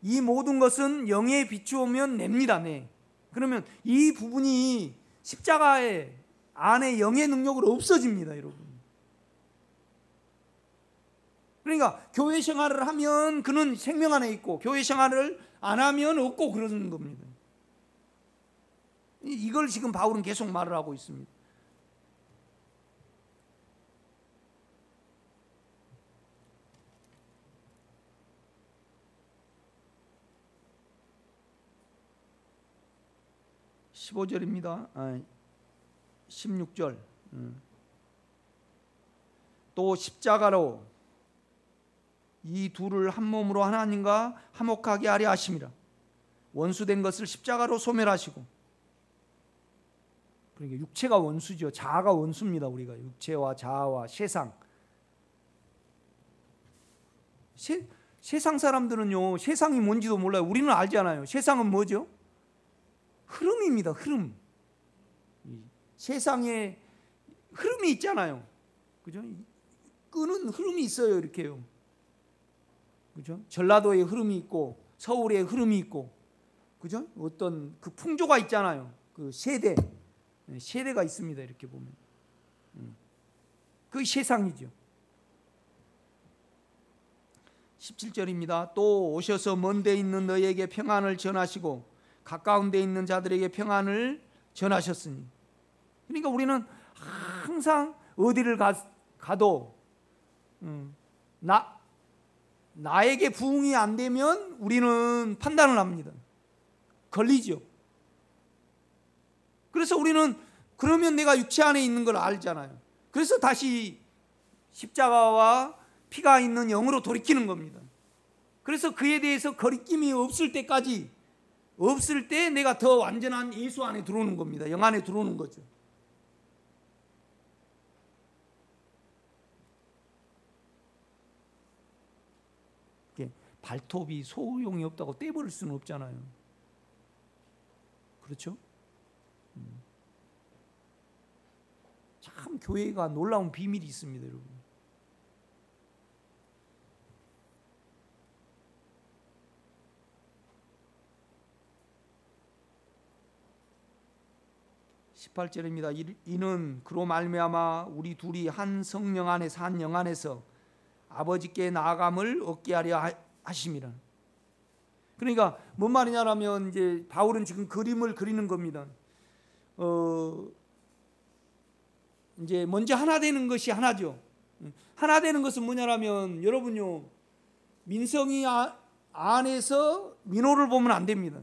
이 모든 것은 영에 비추오면 냅니다. 네. 그러면 이 부분이 십자가의 안에 영의 능력으로 없어집니다, 여러분. 그러니까 교회 생활을 하면 그는 생명 안에 있고 교회 생활을 안 하면 없고 그러는 겁니다. 이걸 지금 바울은 계속 말을 하고 있습니다. (15절입니다) 16절 또 십자가로 이 둘을 한 몸으로 하나님과 화목하게 하려 하심이라. 원수된 것을 십자가로 소멸하시고. 그러니까 육체가 원수죠. 자아가 원수입니다. 우리가 육체와 자아와 세상. 세상 사람들은요 세상이 뭔지도 몰라요. 우리는 알잖아요. 세상은 뭐죠? 흐름입니다. 흐름. 세상에 흐름이 있잖아요. 그죠? 끄는 흐름이 있어요. 이렇게요. 그죠? 전라도에 흐름이 있고 서울에 흐름이 있고, 그죠? 어떤 그 풍조가 있잖아요. 그 세대가 있습니다. 이렇게 보면 그 세상이죠. 17절입니다. 또 오셔서 먼 데 있는 너희에게 평안을 전하시고 가까운 데 있는 자들에게 평안을 전하셨으니. 그러니까 우리는 항상 어디를 가도 나에게 부응이 안 되면 우리는 판단을 합니다. 걸리죠. 그래서 우리는 그러면 내가 육체 안에 있는 걸 알잖아요. 그래서 다시 십자가와 피가 있는 영으로 돌이키는 겁니다. 그래서 그에 대해서 거리낌이 없을 때까지, 없을 때 내가 더 완전한 예수 안에 들어오는 겁니다. 영 안에 들어오는 거죠. 발톱이 소용이 없다고 떼버릴 수는 없잖아요. 그렇죠? 참 교회가 놀라운 비밀이 있습니다, 여러분. (18절입니다) 이는 그로 말미암아 우리 둘이 한 성령 안에서 한 영 안에서 아버지께 나아감을 얻게 하려 하심이라. 그러니까 뭔 말이냐라면 이제 바울은 지금 그림을 그리는 겁니다. 이제 먼저 하나 되는 것이 하나죠. 하나 되는 것은 뭐냐라면 여러분요, 민성이 안에서 민호를 보면 안 됩니다.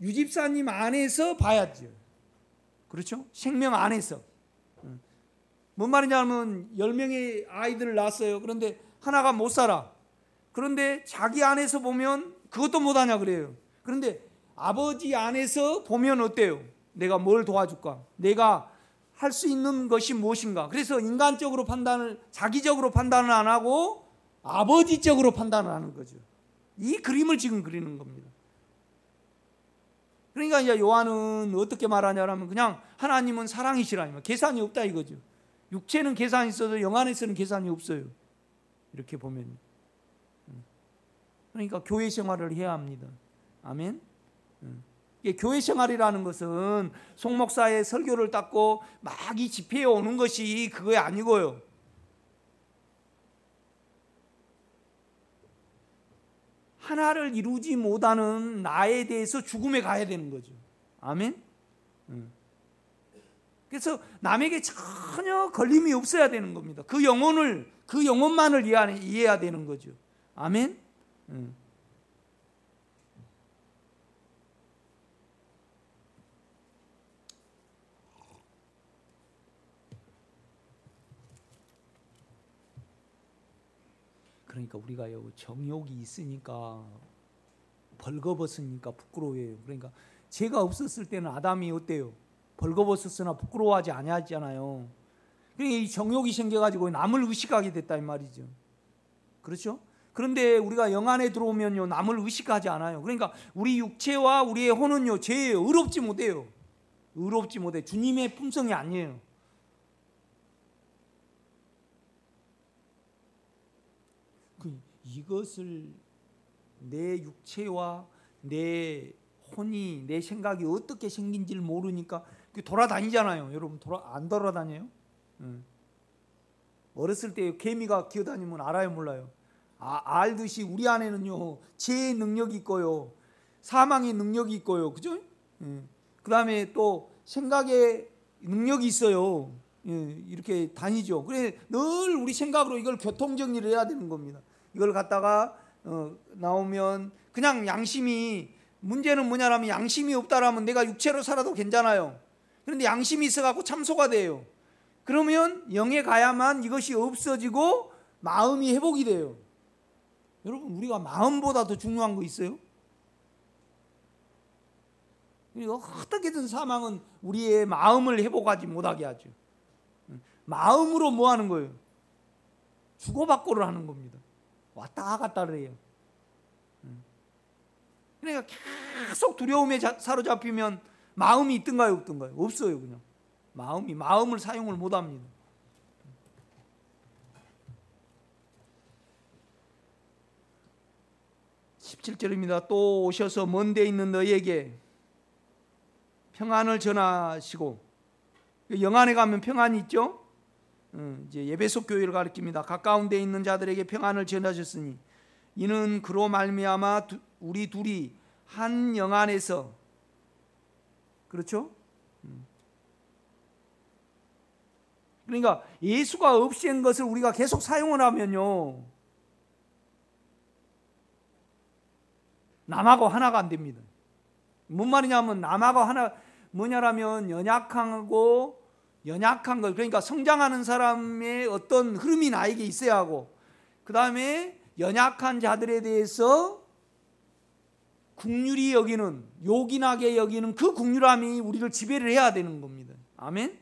유집사님 안에서 봐야죠. 그렇죠? 생명 안에서. 뭔 말이냐면 10명의 아이들을 낳았어요. 그런데 하나가 못 살아. 그런데 자기 안에서 보면 그것도 못하냐 그래요. 그런데 아버지 안에서 보면 어때요? 내가 뭘 도와줄까? 내가 할 수 있는 것이 무엇인가? 그래서 인간적으로 판단을, 자기적으로 판단을 안 하고 아버지적으로 판단을 하는 거죠. 이 그림을 지금 그리는 겁니다. 그러니까 이제 요한은 어떻게 말하냐면 그냥 하나님은 사랑이시라, 계산이 없다 이거죠. 육체는 계산이 있어도 영 안에서는 계산이 없어요. 이렇게 보면. 그러니까 교회 생활을 해야 합니다. 아멘. 교회 생활이라는 것은 송 목사의 설교를 닦고 막 이 집회에 오는 것이 그거 아니고요. 하나를 이루지 못하는 나에 대해서 죽음에 가야 되는 거죠. 아멘. 그래서 남에게 전혀 걸림이 없어야 되는 겁니다. 그 영혼만을 이해해야 되는 거죠. 아멘. 그러니까 우리가요, 정욕이 있으니까 벌거벗으니까 부끄러워해요. 그러니까 죄가 없었을 때는 아담이 어때요? 벌거벗었으나 부끄러워하지 아니하잖아요. 그러니까 이 정욕이 생겨가지고 남을 의식하게 됐다 이 말이죠. 그렇죠? 그런데 우리가 영 안에 들어오면요, 남을 의식하지 않아요. 그러니까 우리 육체와 우리의 혼은요, 죄예요. 의롭지 못해요. 의롭지 못해. 주님의 품성이 아니에요. 이것을 내 육체와 내 혼이, 내 생각이 어떻게 생긴지를 모르니까 돌아다니잖아요. 여러분 안 돌아다녀요? 어렸을 때 개미가 기어다니면 알아요, 몰라요? 알듯이 우리 안에는요, 죄의 능력이 있고요, 사망의 능력이 있고요, 그죠? 그 다음에 또 생각의 능력이 있어요. 이렇게 다니죠. 그래 늘 우리 생각으로 이걸 교통정리를 해야 되는 겁니다. 이걸 갖다가 나오면 그냥 양심이, 문제는 뭐냐라면 양심이 없다라면 내가 육체로 살아도 괜찮아요. 그런데 양심이 있어갖고 참소가 돼요. 그러면 영에 가야만 이것이 없어지고 마음이 회복이 돼요. 여러분, 우리가 마음보다 더 중요한 거 있어요? 어떻게든 사망은 우리의 마음을 회복하지 못하게 하죠. 마음으로 뭐 하는 거예요? 주고받고를 하는 겁니다. 왔다 갔다를 해요. 그러니까 계속 두려움에 사로잡히면 마음이 있든가요, 없든가요? 없어요. 그냥 마음을 사용을 못합니다. (17절입니다) 또 오셔서 먼 데 있는 너희에게 평안을 전하시고, 영 안에 가면 평안이 있죠. 이제 에베소 교회를 가리킵니다. 가까운 데 있는 자들에게 평안을 전하셨으니 이는 그로 말미암아 우리 둘이 한 영 안에서, 그렇죠? 그러니까 예수가 없앤 것을 우리가 계속 사용을 하면요, 남하고 하나가 안 됩니다. 뭔 말이냐면, 남하고 하나 뭐냐라면 연약한 것, 그러니까 성장하는 사람의 어떤 흐름이 나에게 있어야 하고, 그 다음에 연약한 자들에 대해서 긍휼히 여기는, 요긴하게 여기는 그 긍휼함이 우리를 지배를 해야 되는 겁니다. 아멘.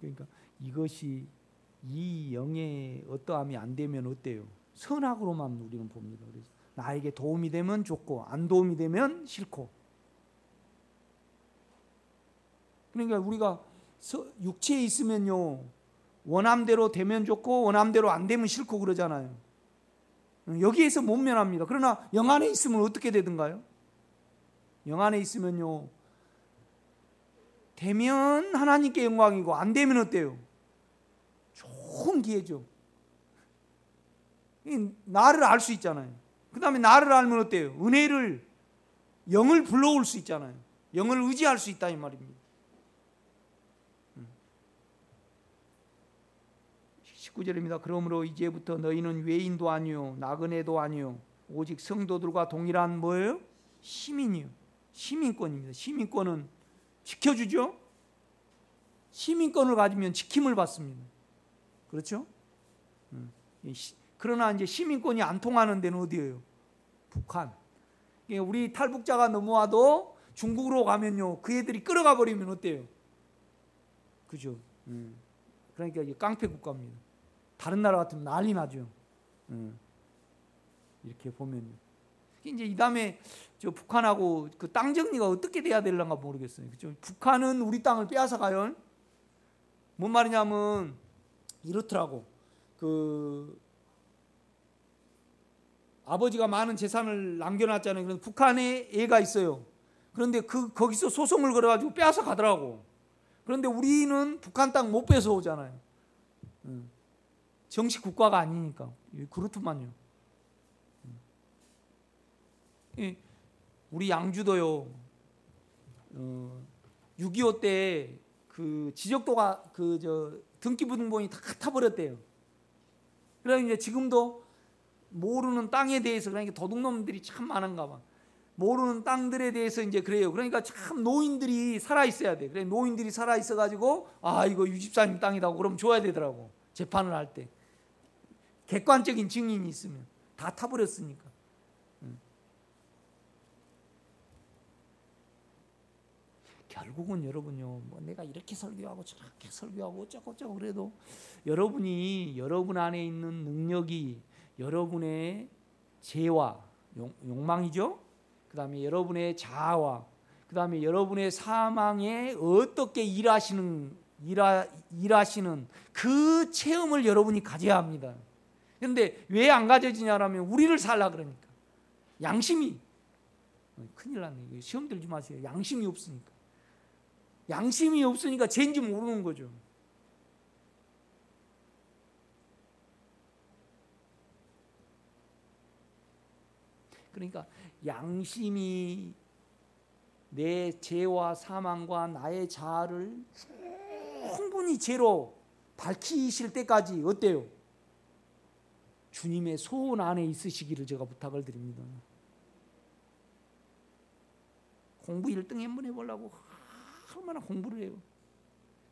그러니까 이것이 이 영의 어떠함이 안 되면 어때요? 선악으로만 우리는 봅니다. 그래서 나에게 도움이 되면 좋고 안 도움이 되면 싫고. 그러니까 우리가 육체에 있으면요, 원함대로 되면 좋고 원함대로 안 되면 싫고 그러잖아요. 여기에서 못 면합니다. 그러나 영 안에 있으면 어떻게 되든가요? 영 안에 있으면요, 되면 하나님께 영광이고 안 되면 어때요? 좋은 기회죠. 나를 알 수 있잖아요. 그 다음에 나를 알면 어때요? 은혜를, 영을 불러올 수 있잖아요. 영을 의지할 수 있다 이 말입니다. 19절입니다. 그러므로 이제부터 너희는 외인도 아니요 나그네도 아니요 오직 성도들과 동일한 뭐예요? 시민이요. 시민권입니다. 시민권은 지켜주죠. 시민권을 가지면 지킴을 받습니다. 그렇죠? 그러나 이제 시민권이 안 통하는 데는 어디예요? 북한. 우리 탈북자가 넘어와도 중국으로 가면요, 그 애들이 끌어가 버리면 어때요? 그죠? 그러니까 이게 깡패 국가입니다. 다른 나라 같으면 난리 나죠. 이렇게 보면요. 이제 이 다음에 저 북한하고 그 땅 정리가 어떻게 돼야 되려나 모르겠어요. 그죠? 북한은 우리 땅을 빼앗아 가요. 뭔 말이냐면 이렇더라고. 그 아버지가 많은 재산을 남겨놨잖아요. 그래서 북한에 애가 있어요. 그런데 거기서 소송을 걸어가지고 빼앗아 가더라고. 그런데 우리는 북한 땅 못 뺏어 오잖아요. 정식 국가가 아니니까. 그렇더만요. 우리 양주도요, 6.25 때 그 지적도가 등기부등본이 다 타버렸대요. 그래서 이제 지금도 모르는 땅에 대해서, 그러니까 도둑놈들이 참 많은가 봐. 모르는 땅들에 대해서 이제 그래요. 그러니까 참 노인들이 살아 있어야 돼. 그래, 노인들이 살아 있어 가지고 이거 유집사님 땅이라고 그럼 줘야 되더라고. 재판을 할 때. 객관적인 증인이 있으면. 다 타버렸으니까. 결국은 여러분요, 뭐 내가 이렇게 설교하고 저렇게 설교하고 어쩌고 그래도 여러분이 여러분 안에 있는 능력이 여러분의 죄와 욕망이죠. 그 다음에 여러분의 자아와 그 다음에 여러분의 사망에 어떻게 일하시는 그 체험을 여러분이 가져야 합니다. 그런데 왜 안 가져지냐라면 우리를 살라 그러니까. 양심이 큰일 났네. 시험 들지 마세요. 양심이 없으니까. 양심이 없으니까 죄인지 모르는 거죠. 그러니까 양심이 내 죄와 사망과 나의 자아를 충분히 죄로 밝히실 때까지 어때요? 주님의 소원 안에 있으시기를 제가 부탁을 드립니다. 공부 1등 한번 해보려고 얼마나 공부를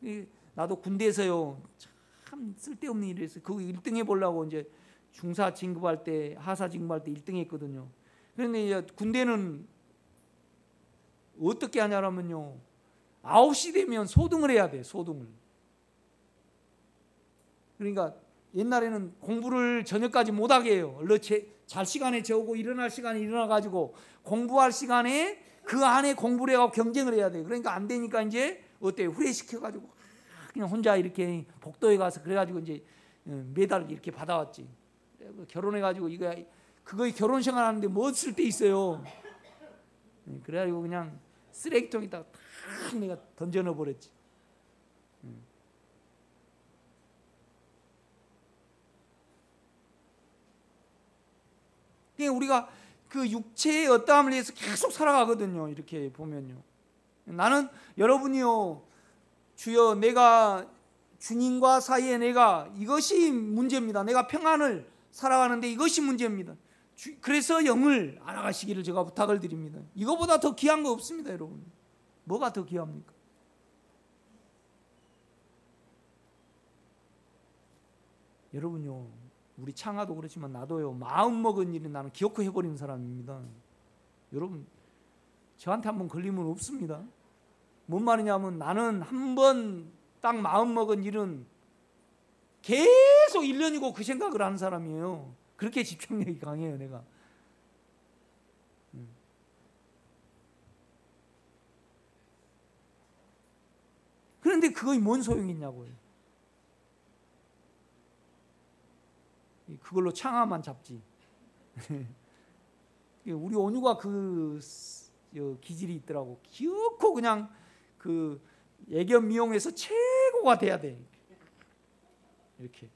해요. 나도 군대에서요 참 쓸데없는 일을 했어요. 그거 1등 해보려고 이제 중사 진급할 때 하사 진급할 때 1등 했거든요. 그런데 이제 군대는 어떻게 하냐면요 9시 되면 소등을 해야 돼. 소등을. 그러니까 옛날에는 공부를 저녁까지 못하게 해요. 얼른 잘 시간에 재우고 일어날 시간에 일어나가지고 공부할 시간에 그 안에 공부를 해가지고 경쟁을 해야 돼. 그러니까 안 되니까 이제 어때요? 후회시켜가지고 그냥 혼자 이렇게 복도에 가서 그래가지고 이제 메달 이렇게 받아왔지. 결혼해가지고 그거의 결혼 생활 하는데 뭐 쓸 데 있어요. 그래가지고 그냥 쓰레기통에다가 탁 내가 던져 넣어버렸지. 그러니까 우리가 그 육체의 어떠함을 위해서 계속 살아가거든요. 이렇게 보면요. 나는 여러분이요 주여 내가 주님과 사이에 내가 이것이 문제입니다. 내가 평안을 살아가는데 이것이 문제입니다. 그래서 영을 알아가시기를 제가 부탁을 드립니다. 이거보다 더 귀한 거 없습니다. 여러분. 뭐가 더 귀합니까? 여러분요 우리 창아도 그렇지만 나도요 마음먹은 일은 나는 기어코 해버리는 사람입니다. 여러분 저한테 한번 걸리면 없습니다. 뭔 말이냐면 나는 한번 딱 마음먹은 일은 계속 1년이고 그 생각을 하는 사람이에요. 그렇게 집중력이 강해요 내가. 그런데 그거이 뭔 소용이 있냐고요. 그걸로 창아만 잡지. 우리 온유가 그 기질이 있더라고. 기어코 그냥 그 애견 미용에서 최고가 돼야 돼. 이렇게.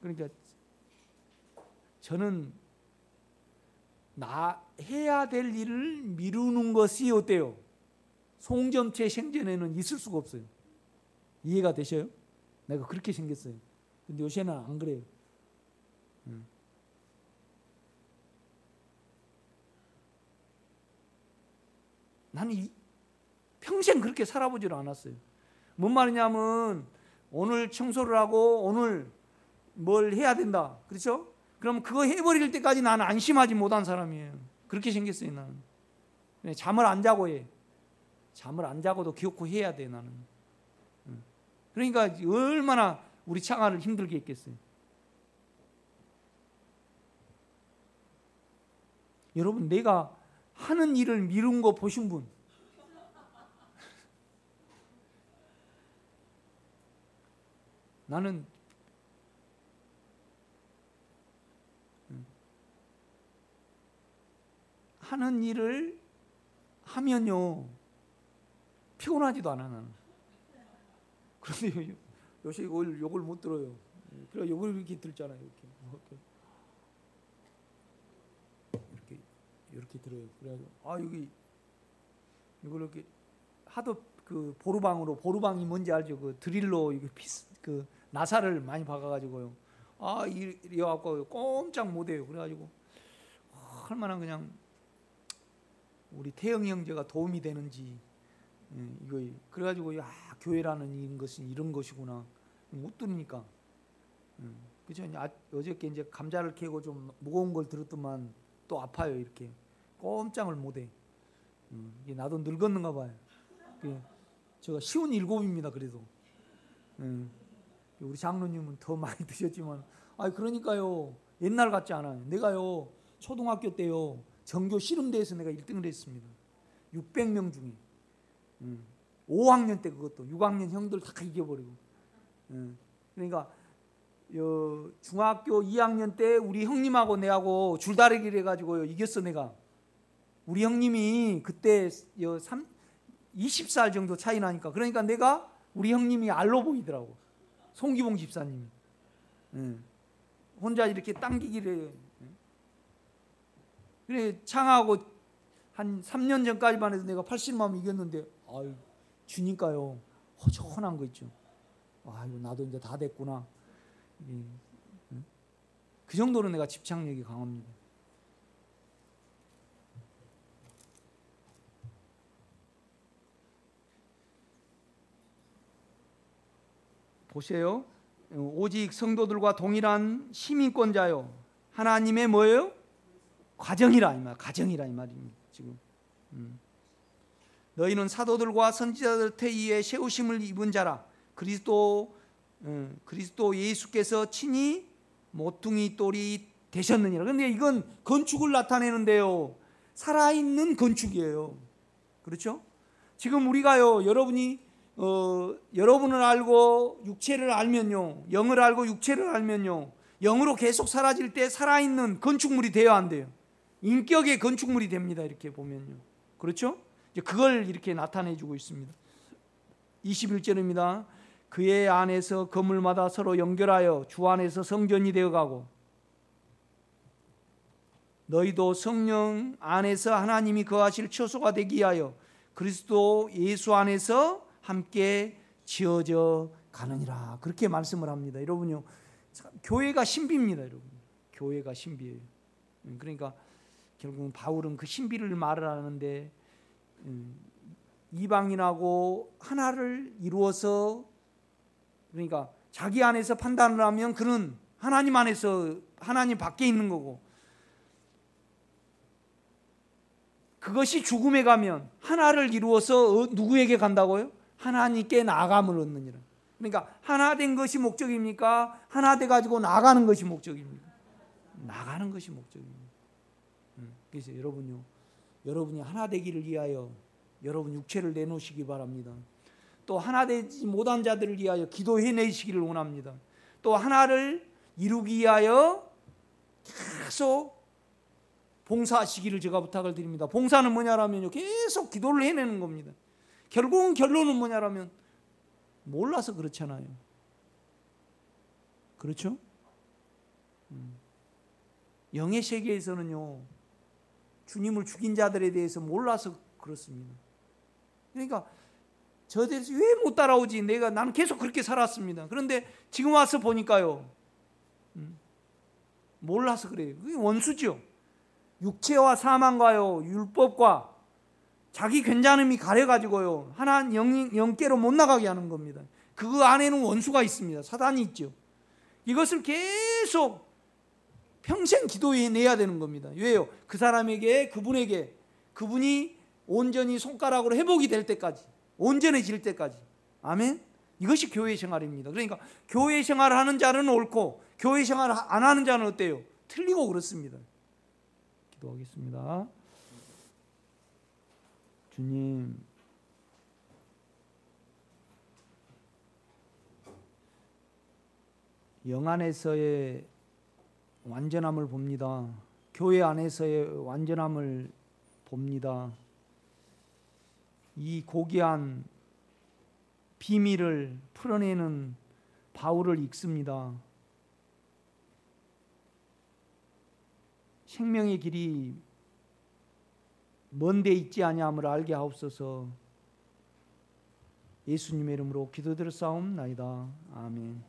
그러니까 저는 나 해야 될 일을 미루는 것이 어때요? 송점체 생전에는 있을 수가 없어요. 이해가 되셔요? 내가 그렇게 생겼어요. 근데 요새는 안 그래요. 나는 평생 그렇게 살아보질 않았어요. 뭔 말이냐면 오늘 청소를 하고 오늘 뭘 해야 된다. 그렇죠? 그럼 그거 해버릴 때까지 나는 안심하지 못한 사람이에요. 그렇게 생겼어요 나는. 잠을 안 자고 해. 잠을 안 자고도 기어코 해야 돼 나는. 그러니까 얼마나 우리 창아를 힘들게 했겠어요. 여러분 내가 하는 일을 미룬 거 보신 분? 나는 하는 일을 하면요 피곤하지도 않아 나는. 그런데 요새 욕을 못 들어요. 그래 욕을 이렇게 들잖아요. 이렇게 들어요. 그래가지고 여기 이걸 이렇게 하도 그 보루방이 뭔지 알죠? 그 드릴로 그 나사를 많이 박아가지고요. 이래갖고 꼼짝 못해요. 그래가지고 얼마나 그냥 우리 태영이 형제가 도움이 되는지 이거 그래가지고 교회라는 것은 이런 것이구나 못 들으니까 그죠? 어저께 이제 감자를 캐고 좀 무거운 걸 들었더만 또 아파요. 이렇게 꼼짝을 못해. 이게 나도 늙었는가 봐요. 제가 쉬운 일곱입니다. 그래도 우리 장로님은 더 많이 드셨지만, 그러니까요 옛날 같지 않아요. 내가요 초등학교 때요 전교 씨름대에서 내가 1등을 했습니다. 600명 중에 5학년 때 그것도 6학년 형들 다 이겨버리고. 그러니까 중학교 2학년 때 우리 형님하고 내하고 줄다리기를 해가지고요 이겼어. 내가 우리 형님이 그때 20살 정도 차이 나니까, 그러니까 내가 우리 형님이 알로 보이더라고. 송기봉 집사님이 혼자 이렇게 당기기를 해요. 그래 창하고 한 3년 전까지만 해도 내가 80만 이겼는데, 주니까요 허전한 거 있죠. 나도 이제 다 됐구나. 그 정도로 내가 집착력이 강합니다. 보세요. 오직 성도들과 동일한 시민권자요 하나님의 뭐예요? 가정이라 이 말입니다. 지금 너희는 사도들과 선지자들 태위에 세우심을 입은 자라. 그리스도 예수께서 친히 모퉁이 돌이 되셨느니라. 그런데 이건 건축을 나타내는데요 살아있는 건축이에요. 그렇죠? 지금 우리가요 여러분을 알고 육체를 알면요, 영을 알고 육체를 알면요, 영으로 계속 사라질 때 살아있는 건축물이 되어야 한대요. 인격의 건축물이 됩니다. 이렇게 보면요. 그렇죠? 이제 그걸 이렇게 나타내주고 있습니다. 21절입니다. 그의 안에서 건물마다 서로 연결하여 주 안에서 성전이 되어가고, 너희도 성령 안에서 하나님이 거하실 처소가 되기 위하여 그리스도 예수 안에서 함께 지어져 가느니라. 그렇게 말씀을 합니다. 여러분요, 교회가 신비입니다. 여러분, 교회가 신비예요. 그러니까 결국은 바울은 그 신비를 말을 하는데, 이방인하고 하나를 이루어서, 그러니까 자기 안에서 판단을 하면 그는 하나님 안에서, 하나님 밖에 있는 거고, 그것이 죽음에 가면 하나를 이루어서 누구에게 간다고요? 하나님께 나아감을 얻느니라. 그러니까 하나 된 것이 목적입니까? 하나 돼 가지고 나가는 것이 목적입니까? 나가는 것이 목적입니다. 그래서 여러분이 하나 되기를 위하여 여러분 육체를 내놓으시기 바랍니다. 또 하나 되지 못한 자들을 위하여 기도해내시기를 원합니다. 또 하나를 이루기 위하여 계속 봉사하시기를 제가 부탁을 드립니다. 봉사는 뭐냐라면요, 계속 기도를 해내는 겁니다. 결국은 결론은 뭐냐라면 몰라서 그렇잖아요. 그렇죠? 영의 세계에서는요, 주님을 죽인 자들에 대해서 몰라서 그렇습니다. 그러니까 저들이 왜 못 따라오지? 나는 계속 그렇게 살았습니다. 그런데 지금 와서 보니까요, 몰라서 그래요. 그게 원수죠. 육체와 사망과요, 율법과 자기 괜찮음이 가려가지고요, 하나님 영께로 못 나가게 하는 겁니다. 그 안에는 원수가 있습니다. 사단이 있죠. 이것을 계속 평생 기도해내야 되는 겁니다. 왜요? 그 사람에게, 그분이 온전히 손가락으로 회복이 될 때까지, 온전해질 때까지. 아멘? 이것이 교회 생활입니다. 그러니까 교회 생활을 하는 자는 옳고 교회 생활을 안 하는 자는 어때요? 틀리고 그렇습니다. 기도하겠습니다. 주님, 영 안에서의 완전함을 봅니다. 교회 안에서의 완전함을 봅니다. 이 고귀한 비밀을 풀어내는 바울을 읽습니다. 생명의 길이 먼 데 있지 아니함을 알게 하옵소서. 예수님의 이름으로 기도드렸사옵나이다. 아멘.